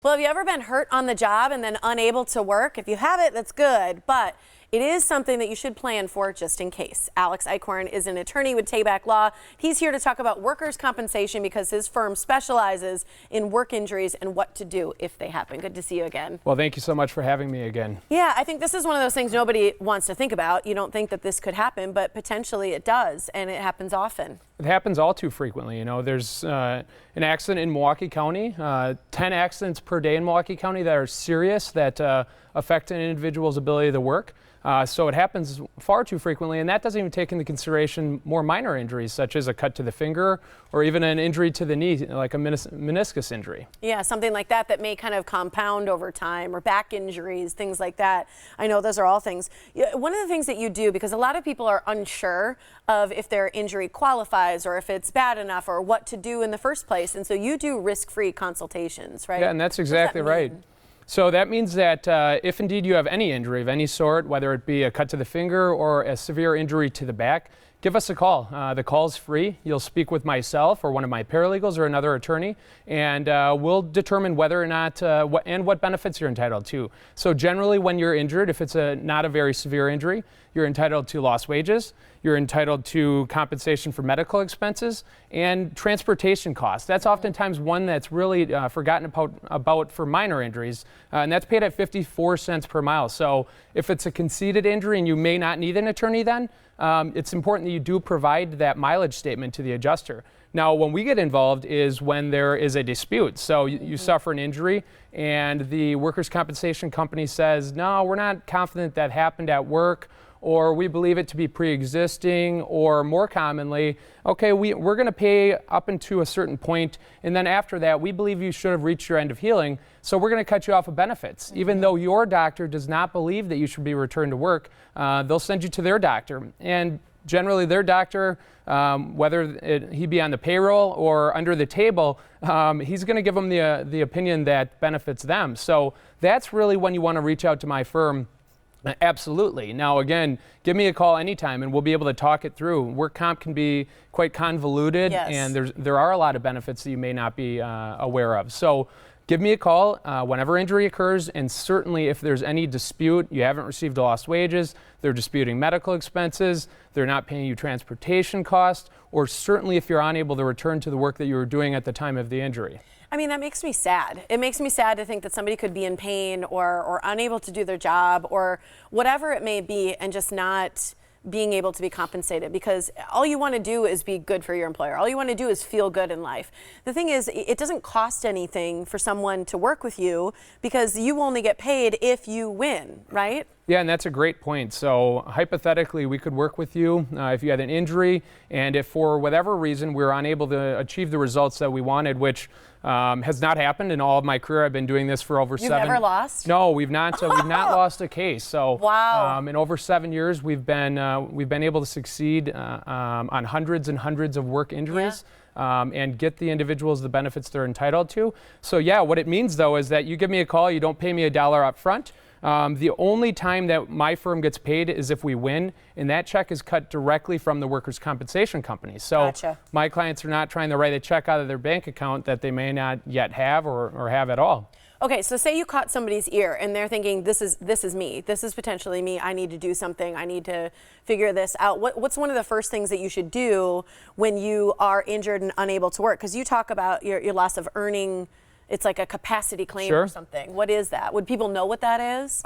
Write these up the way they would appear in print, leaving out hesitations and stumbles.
Well, have you ever been hurt on the job and then unable to work? If you have it, that's good, but it is something that you should plan for just in case. Alex Eichhorn is an attorney with Tayback Law. He's here to talk about workers' compensation because his firm specializes in work injuries and what to do if they happen. Good to see you again. Well, thank you so much for having me again. Yeah, I think this is one of those things nobody wants to think about. You don't think that this could happen, but potentially it does, and it happens often. It happens all too frequently. You know, there's an accident in Milwaukee County, 10 accidents per day in Milwaukee County that are serious, that affect an individual's ability to work. So it happens far too frequently, and that doesn't even take into consideration more minor injuries, such as a cut to the finger or even an injury to the knee, like a meniscus injury. Yeah, something like that that may kind of compound over time, or back injuries, things like that. I know those are all things. One of the things that you do, because a lot of people are unsure of if their injury qualifies or if it's bad enough or what to do in the first place, and so you do risk-free consultations, right? Yeah, and that's exactly right. So that means that if indeed you have any injury of any sort, whether it be a cut to the finger or a severe injury to the back, give us a call. The call's free. You'll speak with myself or one of my paralegals or another attorney, and we'll determine whether or not what benefits you're entitled to. So generally when you're injured, if it's not a very severe injury, you're entitled to lost wages, you're entitled to compensation for medical expenses and transportation costs. That's oftentimes one that's really forgotten about for minor injuries, and that's paid at 54 cents per mile. So if it's a conceded injury and you may not need an attorney then, it's important that you do provide that mileage statement to the adjuster. Now, when we get involved is when there is a dispute. So you suffer an injury and the workers' compensation company says, no, we're not confident that happened at work, or we believe it to be pre-existing, or more commonly, okay, we're going to pay up until a certain point, and then after that, we believe you should have reached your end of healing, so we're going to cut you off of benefits. Even though your doctor does not believe that you should be returned to work, they'll send you to their doctor. And generally their doctor, whether he be on the payroll or under the table, he's going to give them the opinion that benefits them. So that's really when you want to reach out to my firm. Absolutely. Now, again, give me a call anytime and we'll be able to talk it through. Work comp can be quite convoluted, yes, and there are a lot of benefits that you may not be aware of. So give me a call whenever injury occurs, and certainly if there's any dispute, you haven't received lost wages, they're disputing medical expenses, they're not paying you transportation costs, or certainly if you're unable to return to the work that you were doing at the time of the injury. I mean, that makes me sad. It makes me sad to think that somebody could be in pain or unable to do their job or whatever it may be and just not being able to be compensated, because all you want to do is be good for your employer. All you want to do is feel good in life. The thing is, it doesn't cost anything for someone to work with you because you only get paid if you win, right? Yeah, and that's a great point. So hypothetically, we could work with you if you had an injury, and if for whatever reason we're unable to achieve the results that we wanted, which has not happened in all of my career. I've been doing this for over You've never lost? No, we've not. We've not lost a case. So wow. In over 7 years, we've been able to succeed on hundreds and hundreds of work injuries. Yeah. And get the individuals the benefits they're entitled to. So yeah, what it means though is that you give me a call, you don't pay me $1 up front. The only time that my firm gets paid is if we win, and that check is cut directly from the workers' compensation company. So gotcha. My clients are not trying to write a check out of their bank account that they may not yet have or have at all. Okay, so say you caught somebody's ear and they're thinking, this is me. This is potentially me. I need to do something. I need to figure this out. What's one of the first things that you should do when you are injured and unable to work? Because you talk about your loss of earning. It's like a capacity claim Sure. or something. What is that? Would people know what that is?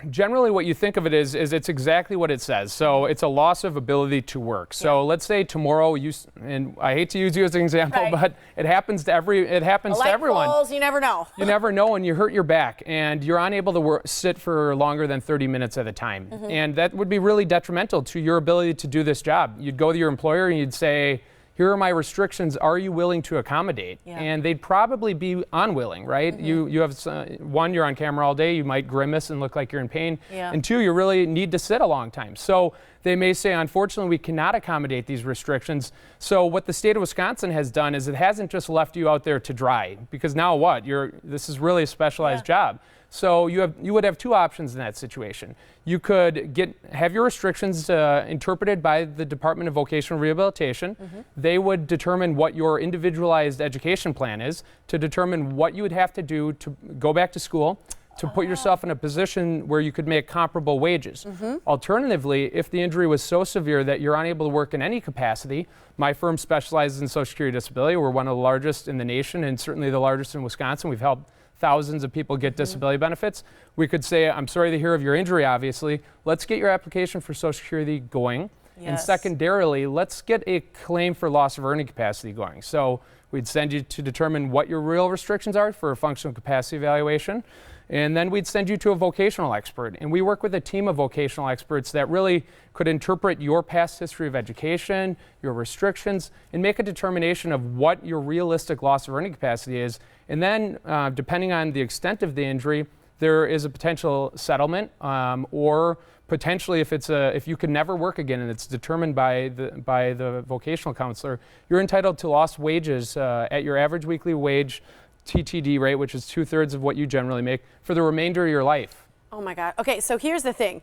Generally what you think of it is it's exactly what it says. So it's a loss of ability to work. So yeah. Let's say tomorrow and I hate to use you as an example, right, but it happens to everyone. Falls, you never know. You never know when you hurt your back and you're unable to sit for longer than 30 minutes at a time. Mm-hmm. And that would be really detrimental to your ability to do this job. You'd go to your employer and you'd say, here are my restrictions, are you willing to accommodate? Yeah. And they'd probably be unwilling, right? Mm-hmm. You have, one, you're on camera all day, you might grimace and look like you're in pain. Yeah. And two, you really need to sit a long time. So they may say, unfortunately, we cannot accommodate these restrictions. So what the state of Wisconsin has done is it hasn't just left you out there to dry, because now what? This is really a specialized job. So you would have two options in that situation. You could have your restrictions interpreted by the Department of Vocational Rehabilitation. They would determine what your individualized education plan is to determine what you would have to do to go back to school, to put yourself in a position where you could make comparable wages. Alternatively, if the injury was so severe that you're unable to work in any capacity, my firm specializes in Social Security disability. We're one of the largest in the nation and certainly the largest in Wisconsin. We've helped thousands of people get disability benefits. We could say, I'm sorry to hear of your injury, obviously. Let's get your application for Social Security going. And secondarily, let's get a claim for loss of earning capacity going. So we'd send you to determine what your real restrictions are for a functional capacity evaluation. And then we'd send you to a vocational expert. And we work with a team of vocational experts that really could interpret your past history of education, your restrictions, and make a determination of what your realistic loss of earning capacity is. And then, depending on the extent of the injury, there is a potential settlement, or potentially if you could never work again and it's determined by the vocational counselor, you're entitled to lost wages at your average weekly wage TTD rate, which is 2/3 of what you generally make, for the remainder of your life. Oh my God. Okay, so here's the thing.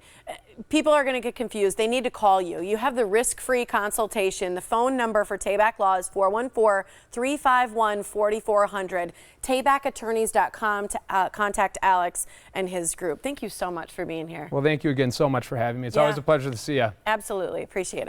People are going to get confused. They need to call you. You have the risk-free consultation. The phone number for Tabak Law is 414-351-4400. TabakAttorneys.com to contact Alex and his group. Thank you so much for being here. Well, thank you again so much for having me. It's always a pleasure to see you. Absolutely. Appreciate it.